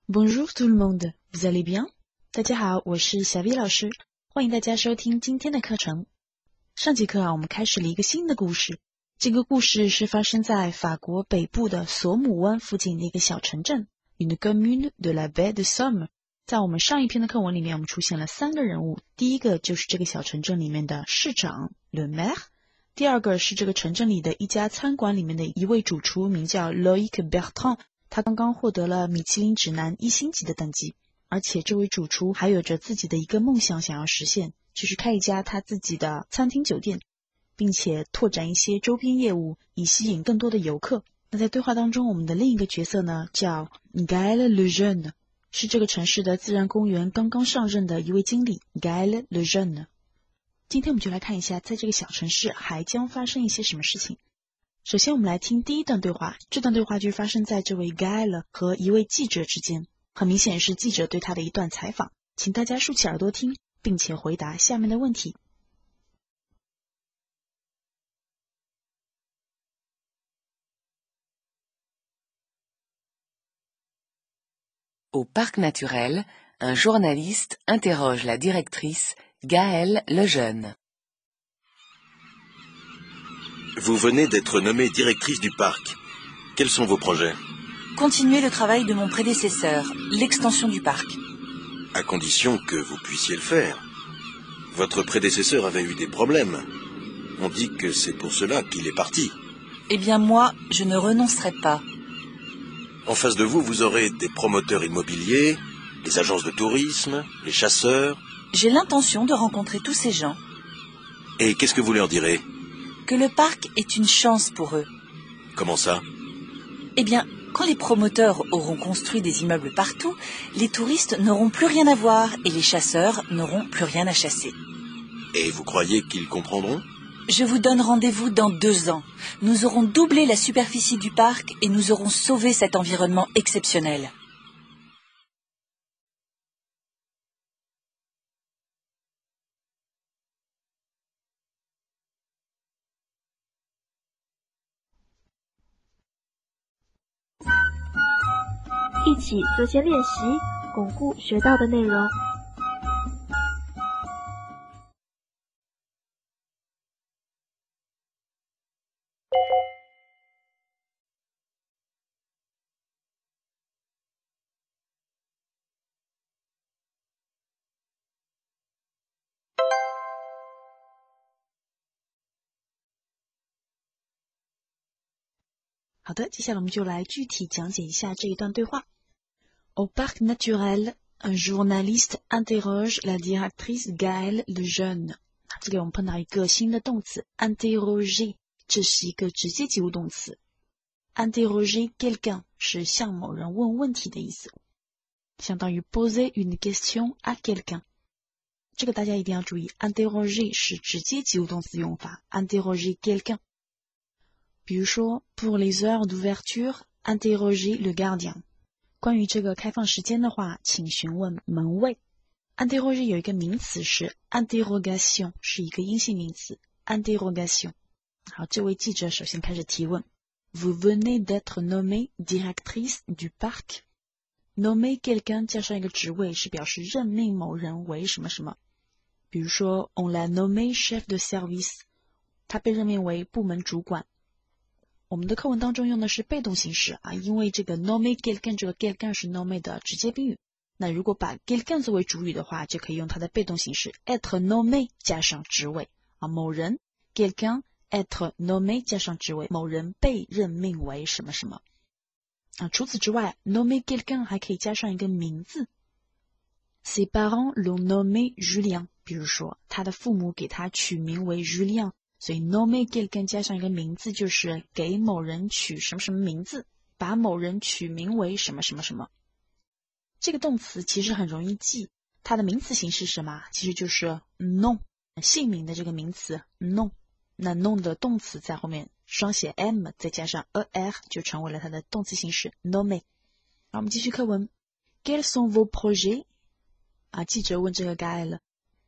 Bonjour tout le monde, vous allez bien? 大家好，我是小 V 老师，欢迎大家收听今天的课程。上节课我们开始了一个新的故事。这个故事是发生在法国北部的索姆湾附近的一个小城镇 Une commune de la baie de Somme。在我们上一篇的课文里面，我们出现了3个人物。第一个就是这个小城镇里面的市长 Le maire。第二个是这个城镇里的一家餐馆里面的一位主厨，名叫 Loïc Bertrand。他刚刚获得了米其林指南1星级的等级，而且这位主厨还有着自己的一个梦想想要实现，就是开一家他自己的餐厅酒店，并且拓展一些周边业务，以吸引更多的游客。那在对话当中，我们的另一个角色呢，叫 Gaël Le Jeune， 是这个城市的自然公园刚刚上任的一位经理 Gaël Le Jeune。 今天我们就来看一下，在这个小城市还将发生一些什么事情。首先我们来听第一段对话，这段对话就是发生在这位 Gaël 和一位记者之间，很明显是记者对他的一段采访，请大家竖起耳朵听，并且回答下面的问题。Au parc naturel, un journaliste interroge la directrice Gaël Le Jeune. Vous venez d'être nommée directrice du parc. Quels sont vos projets? Continuer le travail de mon prédécesseur, l'extension du parc. À condition que vous puissiez le faire. Votre prédécesseur avait eu des problèmes. On dit que c'est pour cela qu'il est parti. Eh bien moi, je ne renoncerai pas. En face de vous, vous aurez des promoteurs immobiliers, les agences de tourisme, les chasseurs. J'ai l'intention de rencontrer tous ces gens. Et qu'est-ce que vous leur direz? Que le parc est une chance pour eux. Comment ça? Eh bien, quand les promoteurs auront construit des immeubles partout, les touristes n'auront plus rien à voir et les chasseurs n'auront plus rien à chasser. Et vous croyez qu'ils comprendront? Je vous donne rendez-vous dans 2 ans. Nous aurons doublé la superficie du parc et nous aurons sauvé cet environnement exceptionnel. « 一起做些练习，巩固学到的内容。好的，接下来我们就来具体讲解一下这一段对话。Au parc naturel, un journaliste interroge la directrice Gaël Le Jeune。这里我们碰到一个新的动词 interroger， 这是一个直接及物动词。interroger quelqu'un 是向某人问问题的意思，相当于 poser une question à quelqu'un。这个大家一定要注意 ，interroger 是直接及物动词用法 ，interroger quelqu'un。比如说 ，pour les heures d'ouverture, interroger le gardien。关于这个开放时间的话，请询问门卫。interroger 有一个名词是 interrogation， 是一个阴性名词 interrogation。好，这位记者首先开始提问 ：Vous venez d'être nommée directrice du parc。nommer quelqu'un 加上一个职位是表示任命某人为什么什么。比如说 ，on l'a nommé chef de service， 他被任命为部门主管。我们的课文当中用的是被动形式啊，因为这个 nommer quelqu'un 这个 quelqu'un 是 nommer 的直接宾语。那如果把 quelqu'un 作为主语的话，就可以用它的被动形式 être nommé 加上职位啊，某人 quelqu'un être nommé 加上职位，某人被任命为什么什么啊。除此之外 nommer quelqu'un 还可以加上一个名字 ses parents l'ont nommé Julien， 比如说他的父母给他取名为 Julien。所以 nommer quelqu'un 加上一个名字，就是给某人取什么什么名字，把某人取名为什么什么什么。这个动词其实很容易记，它的名词形式是什么？其实就是 nom， 姓名的这个名词 nom。那 nom 的动词在后面双写 m 再加上 er 就成为了它的动词形式 nommer。好，我们继续课文。Quels sont vos projets？ 啊，记者问这个 Gaël，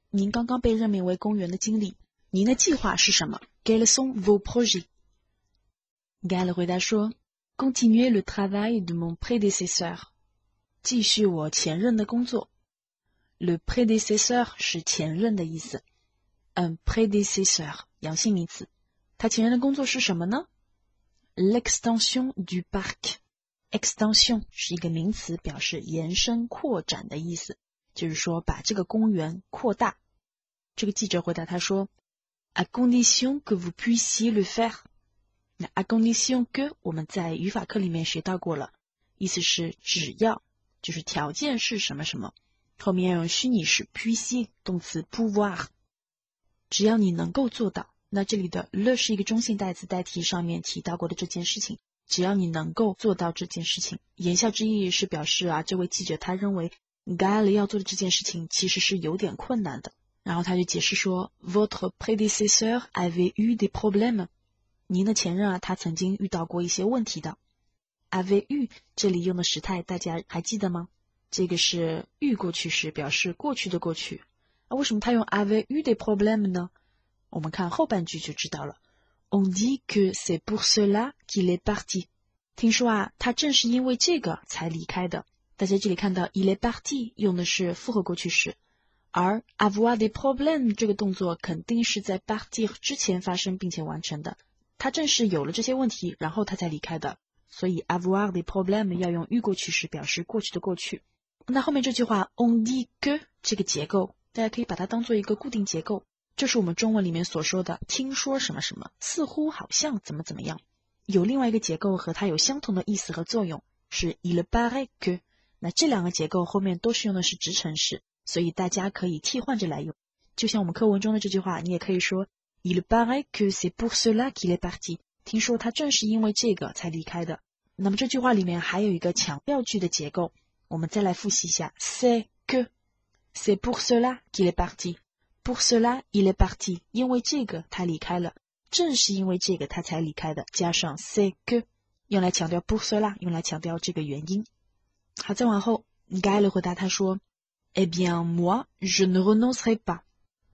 您刚刚被任命为公园的经理。您的计划是什么 ？Quels sont vos projets？ Gaël 回答说 ：Continuer le travail de mon prédécesseur。继续我前任的工作。Le prédécesseur 是前任的意思。Un prédécesseur 阳性名词，他前任的工作是什么呢？ L'extension du parc。Extension 是一个名词，表示延伸扩展的意思，就是说把这个公园扩大。这个记者回答他说 À condition que vous puissiez le faire。 那 à condition que 我们在语法课里面学到过了，意思是只要，就是条件是什么什么，后面要用虚拟式 puissier 动词 pouvoir， 只要你能够做到。那这里的 le 是一个中性代词，代替上面提到过的这件事情，只要你能够做到这件事情。言下之意是表示这位记者他认为 Gaël 要做的这件事情其实是有点困难的。然后他就解释说 Votre prédécesseur avait eu des problèmes。 您的前任他曾经遇到过一些问题的。avait eu 这里用的时态大家还记得吗？这个是预过去时，表示过去的过去。为什么他用 avait eu des problèmes 呢？我们看后半句就知道了。On dit que c'est pour cela qu'il est parti。 听说他正是因为这个才离开的。大家这里看到 il est parti 用的是复合过去时，而 avoir des problèmes 这个动作肯定是在 partir 之前发生并且完成的。他正是有了这些问题，然后他才离开的。所以 avoir des problèmes 要用预过去时，表示过去的过去。那后面这句话 on dit que 这个结构，大家可以把它当做一个固定结构，就是我们中文里面所说的听说什么什么，似乎好像怎么怎么样。有另外一个结构和它有相同的意思和作用，是 il paraît que。 那这两个结构后面都是用的是直陈式，所以大家可以替换着来用。就像我们课文中的这句话，你也可以说 il paraît que c'est pour cela qu'il est parti。 听说他正是因为这个才离开的。那么这句话里面还有一个强调句的结构，我们再来复习一下 c'est que c'est pour cela qu'il est parti。 pour cela il est parti， 因为这个他离开了，正是因为这个他才离开的，加上 c'est que 用来强调 pour cela， 用来强调这个原因。好，再往后 Gaël 回答他说 Eh bien moi je ne renoncerai pas。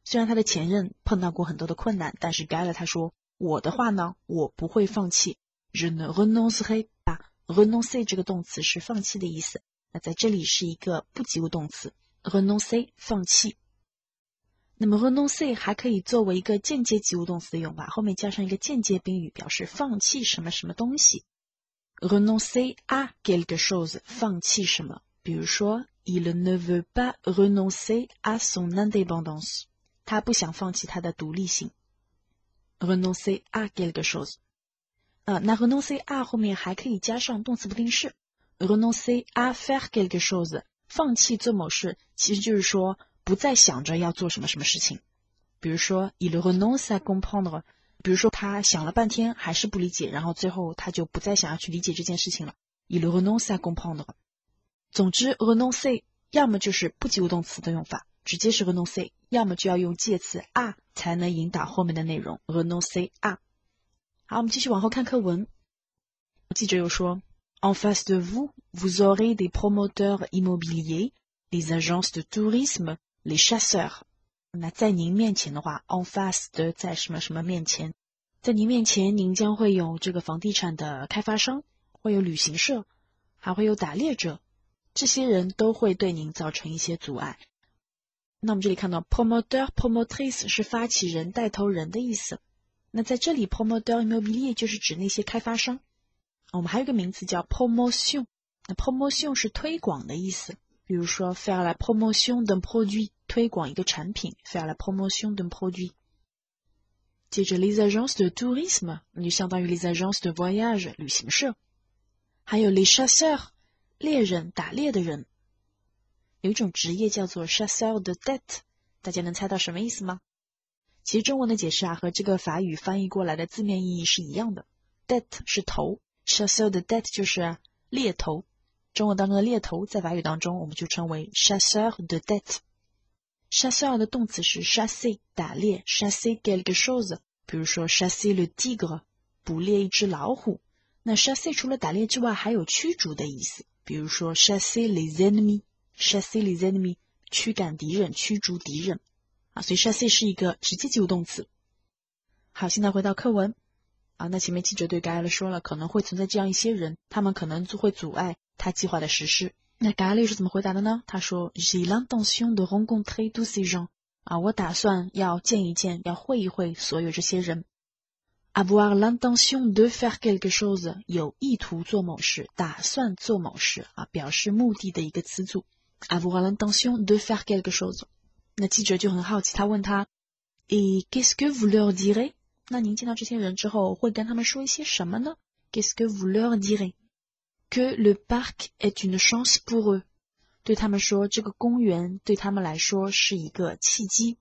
虽然他的前任碰到过很多的困难，但是 Gaël 他说我的话呢，我不会放弃。 Je ne renoncerai pas。 renoncer 这个动词是放弃的意思，那在这里是一个不及物动词 renoncer 放弃。那么 renoncer 还可以作为一个间接及物动词的用法，后面加上一个间接宾语，表示放弃什么什么东西。 renoncer à quelque chose 放弃什么，比如说 il ne veut pas renoncer à son indépendance， 他不想放弃他的独立性。 renoncer à quelque chose。那 renoncer à 后面还可以加上动词不定式 renoncer à faire quelque chose， 放弃做某事，其实就是说不再想着要做什么什么事情。比如说 il renonce à comprendre， 比如说他想了半天还是不理解，然后最后他就不再想要去理解这件事情了。il renonce à comprendre。 总之 renoncer 要么就是不及物动词的用法，直接是 renoncer， 要么就要用介词 à 才能引导后面的内容 renoncer à。好，我们继续往后看课文。记者又说 En face de vous, vous aurez des promoteurs immobiliers, les agences de tourisme, les chasseurs。 那在您面前的话 en face 的在什么什么面前，在您面前您将会有这个房地产的开发商，会有旅行社，还会有打猎者，这些人都会对您造成一些阻碍。那我们这里看到 promoteur promotrice 是发起人带头人的意思，那在这里 promoteur immobilier 就是指那些开发商。我们还有一个名词叫 promotion， 那 promotion 是推广的意思，比如说 faire la promotion d'un produit， 推广一个产品 faire la promotion d'un produit。 接着 les agences de tourisme 就相当于 les agences de voyage 旅行社，还有 les chasseurs 猎人打猎的人。有一种职业叫做 chasseur de tête， 大家能猜到什么意思吗？其实中文的解释和这个法语翻译过来的字面意义是一样的。tête 是头， chasseur de tête 就是猎头。中文当中的猎头在法语当中我们就称为 chasseur de tête。 chasseur 的动词是 chasser 打猎 chasser quelque chose， 比如说 chasser le tigre 捕猎一只老虎。那 chasser 除了打猎之外还有驱逐的意思，比如说 chasser les ennemis chasser les ennemis 驱赶敌人驱逐敌人所以 chasser 是一个直接及物动词。好，现在回到课文那前面记者对Gaël说了，可能会存在这样一些人，他们可能就会阻碍他计划的实施。那嘎雷是怎么回答的呢？他说 J'ai l'intention de rencontrer tous ces gens 我打算要见一见，要会一会所有这些人。Avoir l'intention de faire quelque chose 有意图做某事，打算做某事表示目的的一个词组。Avoir l'intention de faire quelque chose。那记者就很好奇，他问他 Et qu'est-ce que vous leur direz？ 那您见到这些人之后会跟他们说一些什么呢？ Qu'est-ce que vous leur direz？ Que le parc est une chance pour eux。 对他们说这个公园对他们来说是一个契机，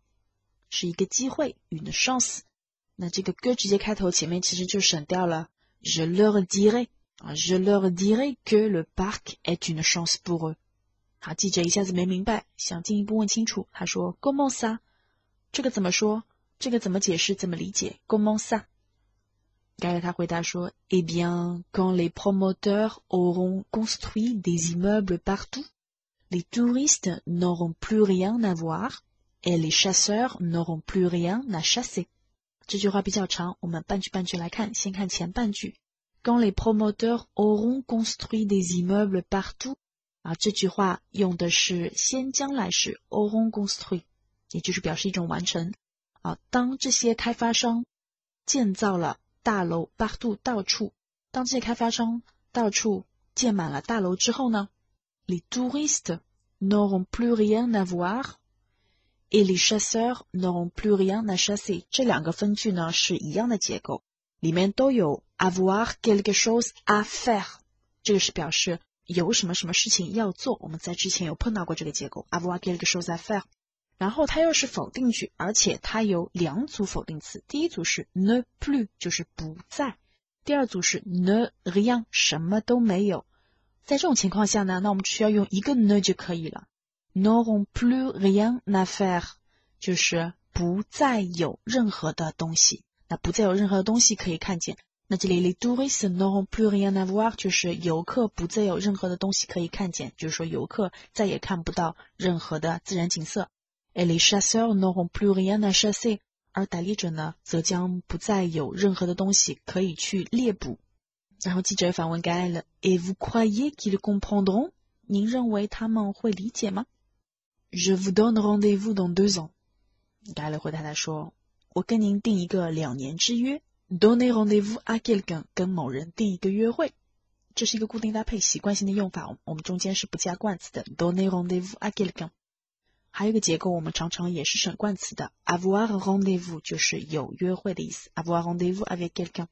是一个机会， une chance。 那这个 que 直接开头，前面其实就省掉了 Je leur dirai Je leur dirai que le parc est une chance pour eux。 好，记者一下子没明白，想进一步问清楚，他说 Comment ça？ 这个怎么说？这个怎么解释？怎么理解？ Comment ça？ 该他回答说 Eh bien, quand les promoteurs auront construit des immeubles partout, les touristes n'auront plus rien à voir et les chasseurs n'auront plus rien à chasser。 这句话比较长，我们半句半句来看，先看前半句。Quand les promoteurs auront construit des immeubles partout， 这句话用的是先将来时 auront construit， 也就是表示一种完成。当这些开发商建造了大楼 partout 到处，当这些开发商到处建满了大楼之后呢， les touristes n'auront plus rien à voir et les chasseurs n'auront plus rien à chasser。 这两个分句呢是一样的结构，里面都有 avoir quelque chose à faire， 这个是表示有什么什么事情要做，我们在之前有碰到过这个结构 avoir quelque chose à faire。 然后它又是否定句，而且它有两组否定词，第一组是 ne plus 就是不在，第二组是 ne rien 什么都没有。在这种情况下呢，那我们只需要用一个 ne 就可以了， n'auront plus rien à faire 就是不再有任何的东西，那不再有任何的东西可以看见。那这里 les touristes n'auront plus rien à voir 就是游客不再有任何的东西可以看见，就是说游客再也看不到任何的自然景色。Et les chasseurs n'auront plus rien à chasser， 而打猎者呢，则将不再有任何的东西可以去猎捕。然后记者反问该了 Et vous croyez qu'ils comprendront？ 您认为他们会理解吗？ Je vous donne rendez-vous dans 2 ans。 该了回答他说，我跟您定一个2年之约。 Donner rendez-vous à quelqu'un 跟某人定一个约会，这是一个固定搭配习惯性的用法，我们中间是不加冠词的。Donner rendez-vous à quelqu'un。还有一个结构我们常常也是省冠词的 avoir rendez-vous 就是有约会的意思 avoir rendez-vous avec quelqu'un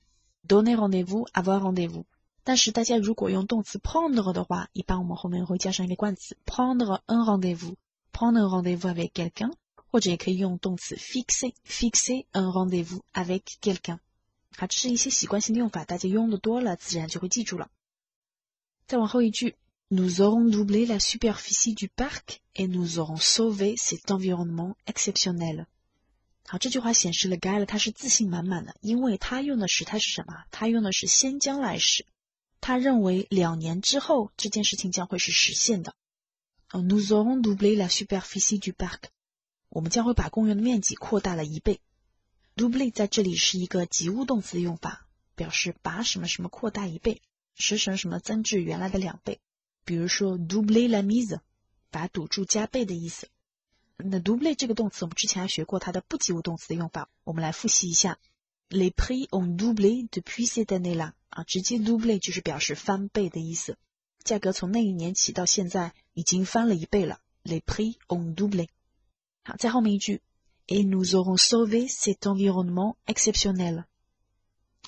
donner rendez-vous avoir rendez-vous。 但是大家如果用动词 prendre 的话，一般我们后面会加上一个冠词 prendre un rendez-vous prendre un rendez-vous avec quelqu'un， 或者也可以用动词 fixer fixer un rendez-vous avec quelqu'un。 这是一些习惯性的用法，大家用的多了自然就会记住了。再往后一句Nous aurons doublé la superficie du parc et nous aurons sauvé cet environnement exceptionnel。 好，这句话显示了该了他是自信满满的，因为他用的时态是什么？他用的是先将来时，他认为2年之后这件事情将会是实现的。Nous aurons doublé la superficie du parc， 我们将会把公园的面积扩大了1倍。Doubler 在这里是一个及物动词的用法，表示把什么什么扩大1倍，使什么什么增至原来的2倍。比如说 doubler la mise 把赌注加倍的意思。那 doubler 这个动词我们之前还学过它的不及物动词的用法，我们来复习一下。Les prix ont doublé depuis cette année-là 直接 doubler 就是表示翻倍的意思，价格从那一年起到现在已经翻了1倍了。Les prix ont doublé。 好，在后面一句 Et nous aurons sauvé cet environnement exceptionnel，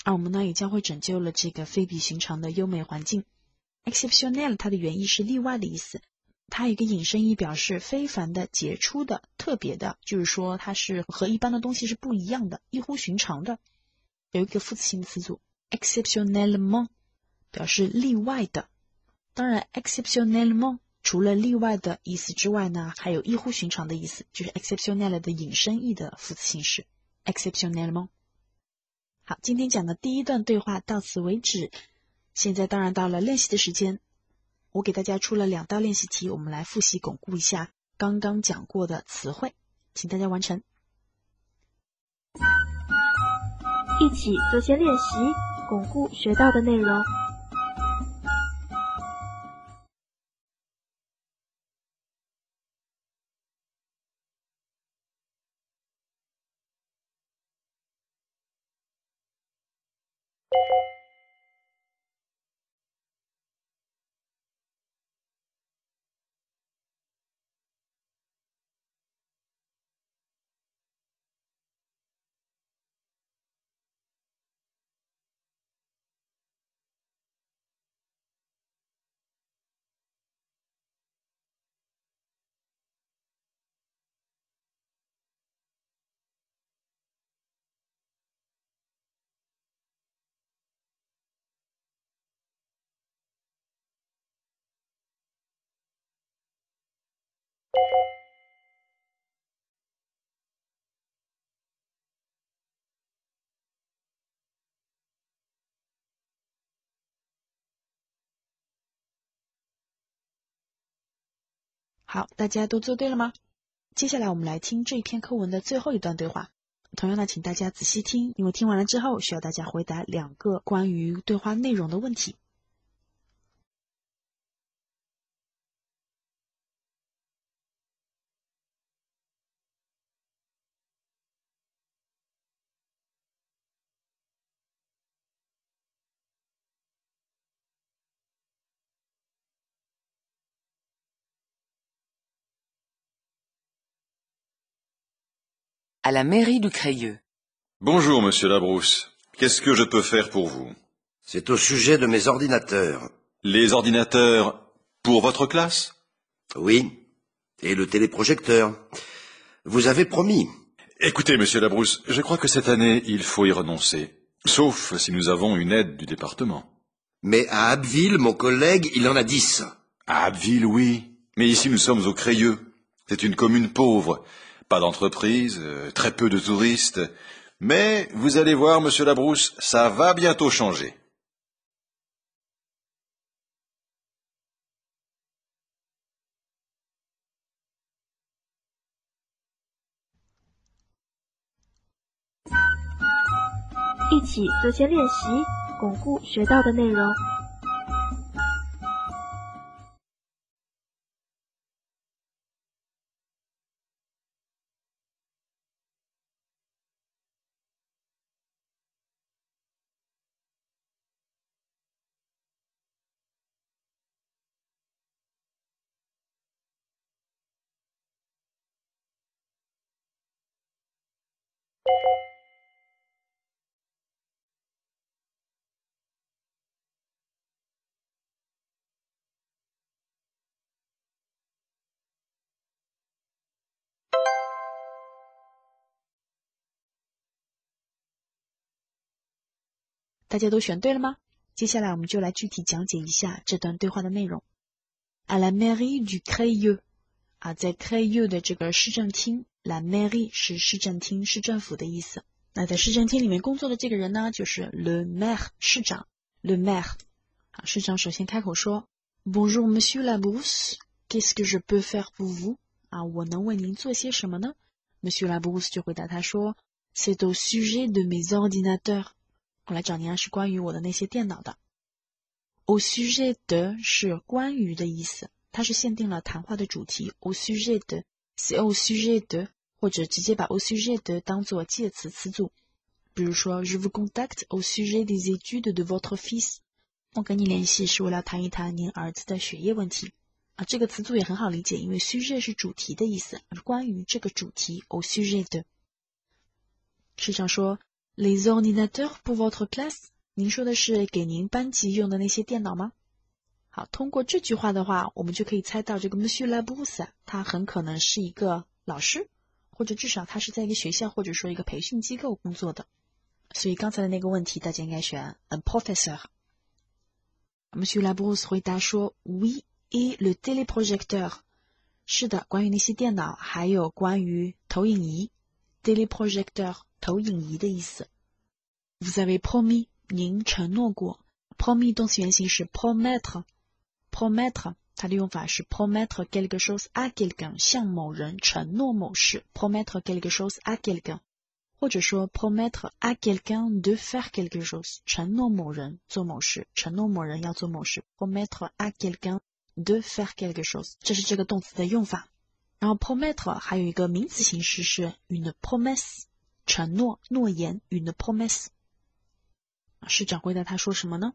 而我们呢也将会拯救了这个非比寻常的优美环境。exceptionnel 它的原意是例外的意思，它有一个引申义表示非凡的、杰出的、特别的，就是说它是和一般的东西是不一样的，异乎寻常的。有一个副词性的词组 exceptionnellement 表示例外的。当然 exceptionnellement 除了例外的意思之外呢，还有异乎寻常的意思，就是 exceptionnel 的引申义的副词形式 exceptionnellement。 好，今天讲的第一段对话到此为止。现在当然到了练习的时间，我给大家出了2道练习题，我们来复习巩固一下刚刚讲过的词汇，请大家完成。一起做些练习，巩固学到的内容。好，大家都做对了吗？接下来我们来听这一篇课文的最后一段对话。同样的，请大家仔细听，因为听完了之后需要大家回答2个关于对话内容的问题。À la mairie du Crayeux. Bonjour, monsieur Labrousse. Qu'est-ce que je peux faire pour vous? C'est au sujet de mes ordinateurs. Les ordinateurs pour votre classe? Oui, et le téléprojecteur. Vous avez promis. Écoutez, monsieur Labrousse, je crois que cette année, il faut y renoncer. Sauf si nous avons une aide du département. Mais à Abbeville, mon collègue, il en a 10. À Abbeville, oui. Mais ici, nous sommes au Crayeux. C'est une commune pauvre. Pas d'entreprise, très peu de touristes. Mais, vous allez voir, monsieur Labrousse, ça va bientôt changer. « 一起做些练习，巩固学到的内容。大家都选对了吗？接下来我们就来具体讲解一下这段对话的内容。À la mairie du Crayeux， 在 Crayeux 的这个市政厅 ，la mairie 是市政厅、市政府的意思。那在市政厅里面工作的这个人呢，就是 le maire 市长 ，le maire。市长首先开口说 ：“Bonjour, Monsieur Labrousse, qu'est-ce que je peux faire pour vous？” 我能为您做些什么呢 ？Monsieur Labrousse 就回答他说 ：“C'est au sujet de mes ordinateurs。”我来找您是关于我的那些电脑的。au sujet de 是关于的意思，它是限定了谈话的主题。au sujet de c'est au sujet de， 或者直接把 au sujet de 当作介词词组。比如说 Je vous contacte au sujet des études de votre fils。我跟你联系是为了谈一谈您儿子的学业问题。这个词组也很好理解，因为 sujet 是主题的意思，关于这个主题 au sujet de。市长说Les ordinateurs pour votre classe， 您说的是给您班级用的那些电脑吗？好，通过这句话的话，我们就可以猜到这个 Monsieur Labrousse 他很可能是一个老师，或者至少他是在一个学校或者说一个培训机构工作的。所以刚才的那个问题，大家应该选 un professeur。Monsieur Labrousse 回答说 Oui et le téléprojecteur。是的，关于那些电脑，还有关于投影仪 téléprojecteur。投影仪的意思。Vous avez promis， 您承诺过。promis 动词原形是 promettre， 它的用法是 promettre quelque chose à quelqu'un， 向某人承诺某事 promettre quelque chose à quelqu'un， 或者说 promettre à quelqu'un de faire quelque chose， 承诺某人做某事，承诺某人要做某事 promettre à quelqu'un de faire quelque chose， 这是这个动词的用法。然后 promettre 还有一个名词形式是 une promesse，承诺、诺言 une promesse。市长回答他说什么呢？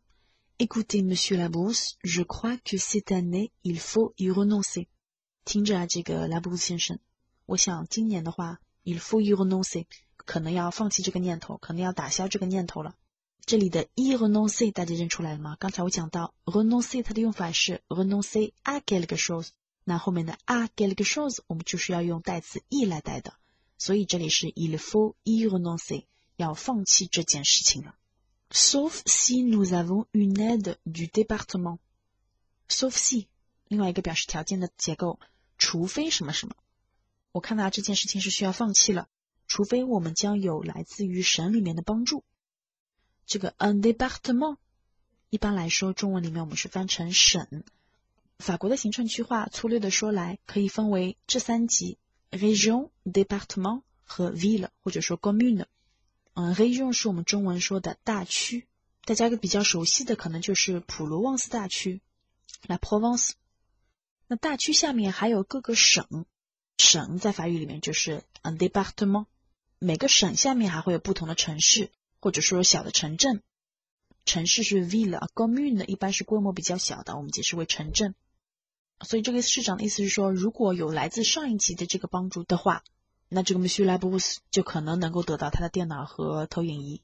Écoutez, Monsieur Labrousse, je crois que cette année, il faut y renoncer. 听着这个 Labrousse 先生，我想今年的话 il faut y renoncer 可能要放弃这个念头，可能要打消这个念头了。这里的 y renoncer 大家认出来了吗？刚才我讲到 renoncer 它的用法是 renoncer à quelque chose， 那后面的 à quelque chose 我们就是要用代词 y 来代的，所以这里是 il faut y renoncer 要放弃这件事情了。Sauf si nous avons une aide du département. Sauf si 另外一个表示条件的结构，除非什么什么。我看到这件事情是需要放弃了，除非我们将有来自于省里面的帮助。这个 un département 一般来说中文里面我们是翻成省。法国的行政区划粗略的说来可以分为这三级 région, département 和 ville 或者说 commune。région 是我们中文说的大区，大家比较熟悉的可能就是普罗旺斯大区 La Provence。 那大区下面还有各个省，省在法语里面就是 un département， 每个省下面还会有不同的城市或者说小的城镇，城市是 ville，commune 一般是规模比较小的，我们解释为城镇。所以这个市长的意思是说，如果有来自上一级的这个帮助的话，那这个 Monsieur Labrousse 就可能能够得到他的电脑和投影仪。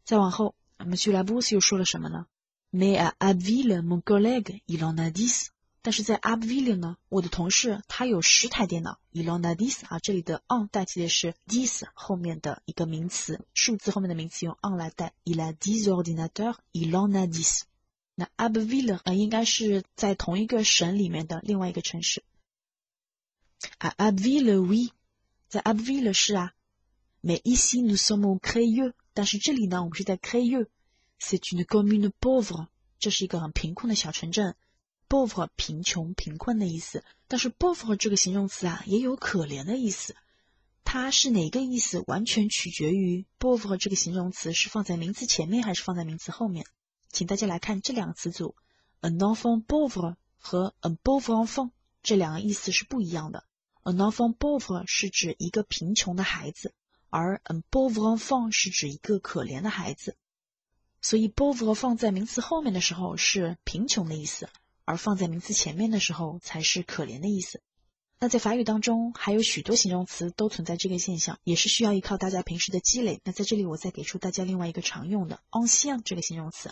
再往后 Monsieur Labrousse 又说了什么呢？ Mais à Abbeville, mon collègue, il en a 10。但是在 Abbeville 呢，我的同事他有10台电脑 il en a 10啊，这里的 en 代替的是 10后面的一个名词，数字后面的名词用 en 来代， il a 10 ordinateurs, il en a 10。那 Abbeville 应该是在同一个省里面的另外一个城市。À Abbeville, oui， 在 Abbeville 是啊。Mais ici nous sommes au Crayeux， 但是这里呢我们是在 Crayeux， c'est une commune pauvre， 这是一个很贫困的小城镇。pauvre 贫穷贫困的意思，但是 pauvre 这个形容词啊也有可怜的意思，它是哪个意思完全取决于 pauvre 这个形容词是放在名词前面还是放在名词后面。请大家来看这两个词组 un enfant pauvre 和 un pauvre enfant， 这两个意思是不一样的。 un enfant pauvre 是指一个贫穷的孩子，而 un pauvre enfant 是指一个可怜的孩子。所以 pauvre 放在名词后面的时候是贫穷的意思，而放在名词前面的时候才是可怜的意思。那在法语当中还有许多形容词都存在这个现象，也是需要依靠大家平时的积累。那在这里我再给出大家另外一个常用的 ancien 这个形容词。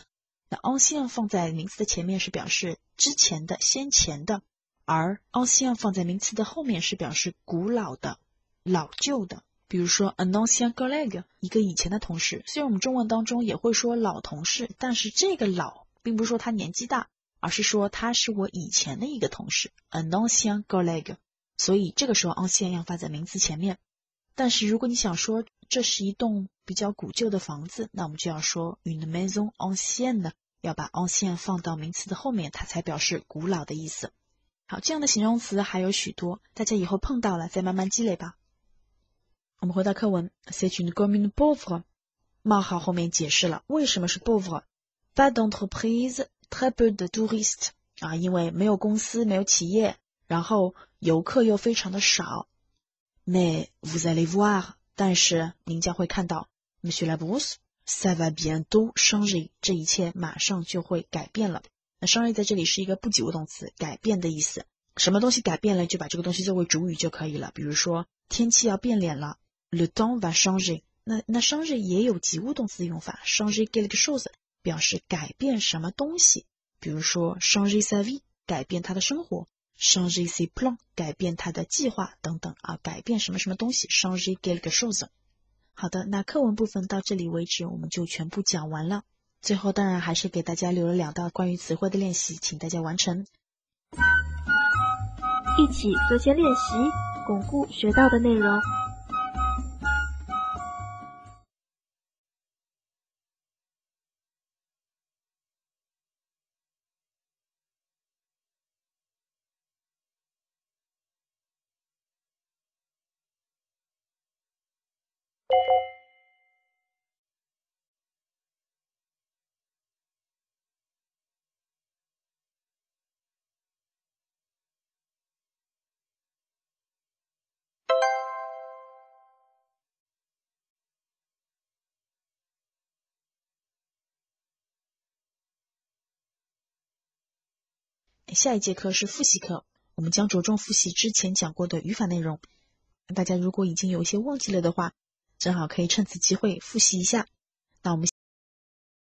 那 ancien 放在名词的前面是表示之前的先前的，而 ancien 放在名词的后面是表示古老的老旧的。比如说 un ancien collègue 一个以前的同事，虽然我们中文当中也会说老同事，但是这个老并不是说他年纪大，而是说他是我以前的一个同事 un ancien collègue， 所以这个时候 ancien 要放在名词前面。但是如果你想说这是一栋比较古旧的房子，那我们就要说 une maison ancienne， 要把 ancien 放到名词的后面，它才表示古老的意思。好，这样的形容词还有许多，大家以后碰到了再慢慢积累吧。我们回到课文 c'est une commune pauvre， 冒号后面解释了为什么是 pauvre， pas d'entreprise， très peu de touristes， 因为没有公司没有企业，然后游客又非常的少。Mais vous allez voir， 但是您将会看到 Monsieur Labrousse ça va bientôt changer， 这一切马上就会改变了。那 changer 在这里是一个不及物动词，改变的意思，什么东西改变了就把这个东西作为主语就可以了。比如说天气要变脸了， le temps va changer， 那 changer 也有及物动词的用法， changer quelque chose 表示改变什么东西，比如说 changer sa vie 改变他的生活， changer ses plans 改变他的计划等等改变什么什么东西 changer quelque chose。 好的，那课文部分到这里为止我们就全部讲完了。最后当然还是给大家留了2道关于词汇的练习，请大家完成。一起做些练习，巩固学到的内容。下一节课是复习课，我们将着重复习之前讲过的语法内容。大家如果已经有一些忘记了的话，正好可以趁此机会复习一下。那我们